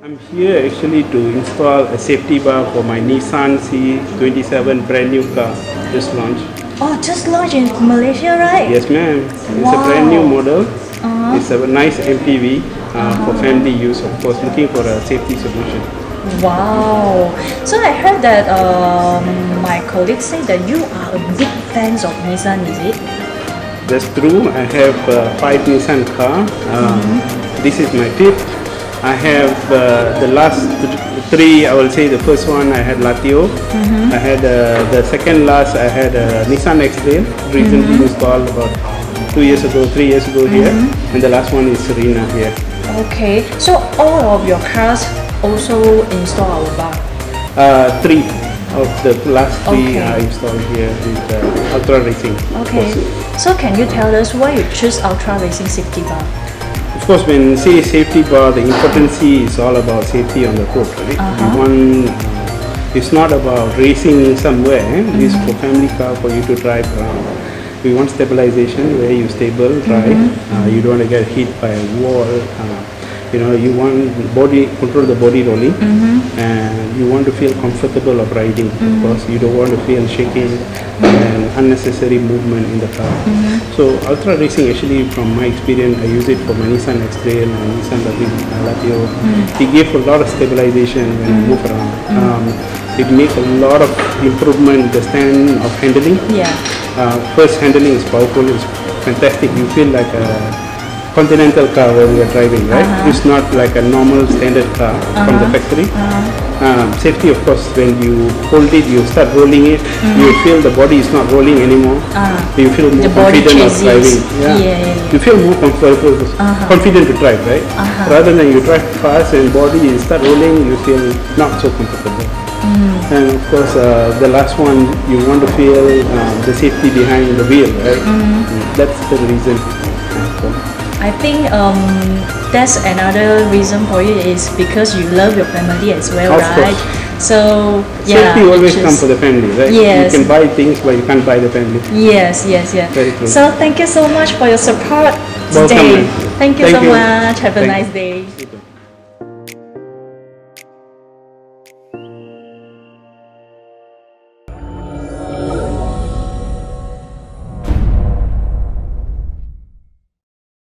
I'm here actually to install a safety bar for my Nissan C27 brand new car, just launched. Oh, just launched in Malaysia, right? Yes ma'am, it's a brand new model. It's a nice MPV for family use, of course, looking for a safety solution. Wow! So I heard that my colleagues say that you are a big fan of Nissan, is it? That's true. I have 5 Nissan Car. This is my 5th. I have the last 3, I will say the first one I had Latio. I had the second last I had Nissan X recently installed about 2 years ago, 3 years ago here. And the last one is Serena here. Okay, so all of your cars also install our bar? 3 of the last 3 are installed here with UltraRacing. Okay, so can you tell us why you choose UltraRacing safety bar? Of course, when you say safety bar, the importance is all about safety on the road, right? It's not about racing somewhere. It's for family car for you to drive around. We want stabilization where you stable, drive. You don't want to get hit by a wall. You want control the body rolling, and you want to feel comfortable of riding. Of course, you don't want to feel shaking and unnecessary movement in the car. So UltraRacing, actually, from my experience, I use it for my Nissan X and Nissan Latio. It gives a lot of stabilization when you move around. It makes a lot of improvement the stand of handling. First, handling is powerful. It's fantastic. You feel like a continental car when you are driving, right? It's not like a normal standard car from the factory. Safety, of course, when you hold it, you start rolling it, you feel the body is not rolling anymore. You feel more confident of driving. You feel more comfortable, confident to drive, right? Rather than you drive fast and body you start rolling, you feel not so comfortable. And of course, the last one, you want to feel the safety behind the wheel, right? That's the reason. I think that's another reason for you is because you love your family as well, right? So yeah, safety always comes for the family, right? Yes. You can buy things, but you can't buy the family. Yes. Very true. So thank you so much for your support today. Welcome. Thank you so much. Have a nice day.